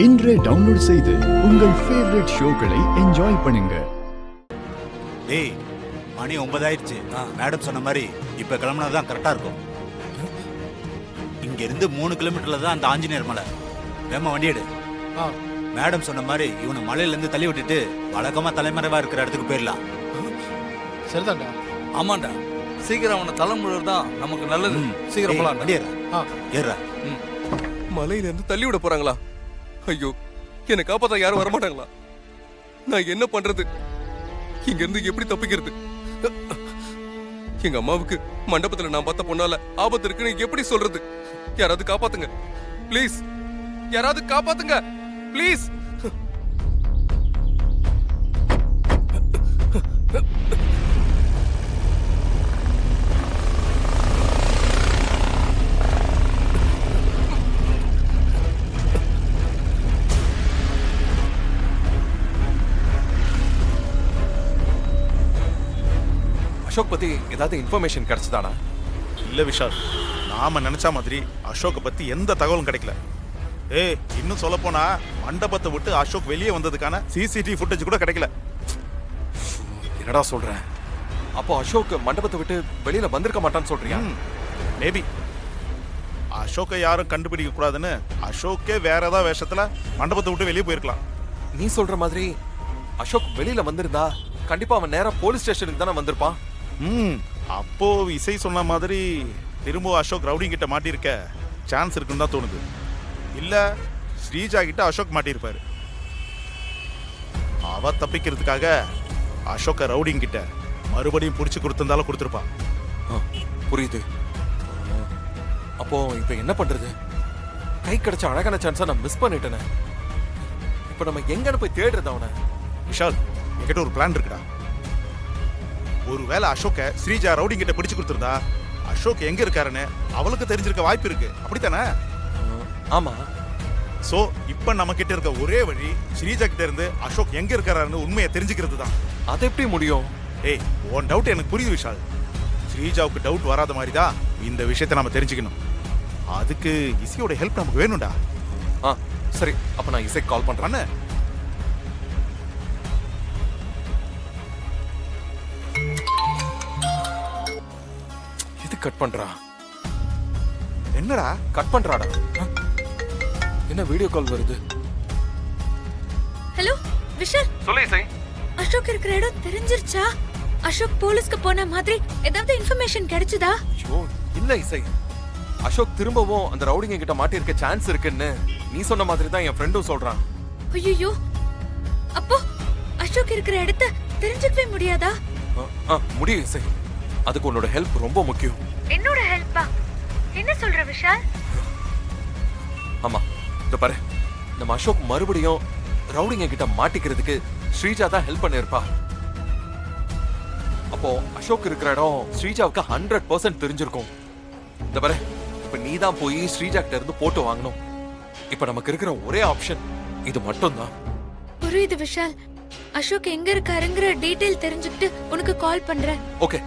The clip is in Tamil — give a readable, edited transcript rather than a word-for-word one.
இன்றே டவுன்லோட் செய்து உங்கள் ஃபேவரட் ஷோக்களை என்ஜாய் பண்ணுங்க. டேய், மணி 9 ஆயிடுச்சு. மேடம் சொன்ன மாதிரி இப்ப கிளம்புனதான் கரெக்டா இருக்கும். இங்க இருந்து 3 கிலோமீட்டர்ல தான் அந்த ஆஞ்சநேயர் மலை. வேமா வண்டி எடு. மேடம் சொன்ன மாதிரி இவனை மலையில இருந்து தள்ளி விட்டுட்டு வழக்கமா தலைமறைவா இருக்கிற இடத்துக்கு போயிடலாம். சரிதான்டா. ஆமாண்டா, சீக்கிரம் அவனை தலைமுழுதான் நமக்கு நல்லது. சீக்கிரம் போலாம். வண்டி ஏறா. மலையில இருந்து தள்ளி விட போறாங்களா? ஐயோ, என்னை காப்பாத்த யாரும் வரமாட்டாங்களா? நான் என்ன பண்றது? இங்க இருந்து எப்படி தப்பிக்கிறது? எங்க அம்மாவுக்கு மண்டபத்துல நான் பார்த்த பொண்ணால ஆபத்து இருக்குன்னு எப்படி சொல்றது? யாராவது காப்பாத்துங்க ப்ளீஸ், யாராவது காப்பாத்துங்க ப்ளீஸ். அசோக் பத்தி ஏதாவது இன்ஃபர்மேஷன் கிடைச்சதானா? இல்ல விஷால், நாம நினைச்ச மாதிரி அசோக் பத்தி எந்த தகவலும் கிடைக்கல. இன்னும் சொல்ல போனா மண்டபத்தை விட்டு அசோக் வெளியே வந்ததுக்கான சிசிடிவி ஃபுட்டேஜ் கூட கிடைக்கல. என்னடா சொல்றேன்? அப்போ அசோக் மண்டபத்தை விட்டு வெளியில வந்திருக்க மாட்டான்னு சொல்றியா? மேபி அசோக்கை யாரும் கண்டுபிடிக்க கூடாதுன்னு அசோக்கே வேற ஏதாவது வேஷத்துல மண்டபத்தை விட்டு வெளியே போயிருக்கலாம். நீ சொல்ற மாதிரி அசோக் வெளியில வந்திருந்தா கண்டிப்பா அவன் நேரா போலீஸ் ஸ்டேஷனுக்கு தானே வந்திருப்பான். அப்போ இசை சொன்ன மாதிரி திரும்ப அசோக் ரவுடிங் கிட்ட மாட்டிருக்க சான்ஸ் இருக்குன்னு தான் தோணுது. இல்ல ஸ்ரீஜா கிட்ட அசோக் மாட்டிருப்பாரு. அவ தப்பிக்கிறதுக்காக அசோக்க ரவுடிங் கிட்ட மறுபடியும் புடிச்சு கொடுத்திருந்தாலும் கொடுத்துருப்பான். புரியுது. அப்போ இப்ப என்ன பண்றது? கை கிடைச்ச அழகான சான்ஸா நான் மிஸ் பண்ணிட்டேனே. இப்ப நம்ம எங்கன்னு போய் தேடுறது அவனை? விஷால், என்கிட்ட ஒரு பிளான் இருக்குடா. ஒருவேளை அசோக்க ஸ்ரீஜா ரவுடிங் கிட்ட பிடிச்சு கொடுத்திருந்தா அசோக் எங்க இருக்காருன்னு அவளுக்கு தெரிஞ்சிருக்க வாய்ப்பு இருக்கு. அப்படித்தானே? ஆமா. சோ இப்ப நம்ம கிட்ட இருக்க ஒரே வழி ஸ்ரீஜா கிட்ட இருந்து அசோக் எங்க இருக்காருன்னு உண்மையை தெரிஞ்சுக்கிறது தான். அது எப்படி முடியும்? உன் டவுட் எனக்கு புரியுது விஷால். ஸ்ரீஜாவுக்கு டவுட் வராத மாதிரி தான் இந்த விஷயத்தை நம்ம தெரிஞ்சுக்கணும். அதுக்கு இசையோட ஹெல்ப் நமக்கு வேணும்டா. சரி, அப்ப நான் இசைக்கு கால் பண்றேன். கட் பண்றா. என்னடா கட் பண்றாடா? என்ன வீடியோ கால் வருது? ஹலோ விஷால், சொல்லு இசை. அசோக் இருக்கிற இடம் தெரிஞ்சிருச்சா? அசோக் போலீஸ்க்கு போன மாதிரி ஏதாவது இன்ஃபர்மேஷன் கிடைச்சதா? ஐயோ இல்ல இசை, அசோக் திரும்பவும் அந்த ரவுடிங்க கிட்ட மாட்டி இருக்க சான்ஸ் இருக்குன்னு நீ சொன்ன மாதிரி தான் என் ஃப்ரெண்டும் சொல்றான். ஐயோ, அப்போ அசோக் இருக்கிற இடத்தை தெரிஞ்சுக்கவே முடியாதா? முடியும் இசை, அதுக்கு உன்னோட ஹெல்ப் ரொம்ப முக்கியம். என்னோட ஹெல்ப்பா? என்ன சொல்ற விஷால்? ஆமா, இத பாரு, நம்ம அசோக் மறுபடியும் ரவுடிங்க கிட்ட மாட்டிக்கிறதுக்கு ஸ்ரீஜா தான் ஹெல்ப் பண்ணிருப்பா. அப்போ அசோக் இருக்கிற இடம் ஸ்ரீஜாவுக்கு 100% தெரிஞ்சிருக்கும். இத பாரு, இப்ப நீ தான் போய் ஸ்ரீஜா கிட்ட இருந்து போட்டு வாங்கணும். இப்ப நமக்கு இருக்கிற ஒரே ஆப்ஷன் இது மட்டும் தான். புரியுது விஷால். அசோக் எங்க இருக்காருங்கிற டீடைல் தெரிஞ்சுக்கிட்டு உனக்கு கால் பண்றேன். ஓகே.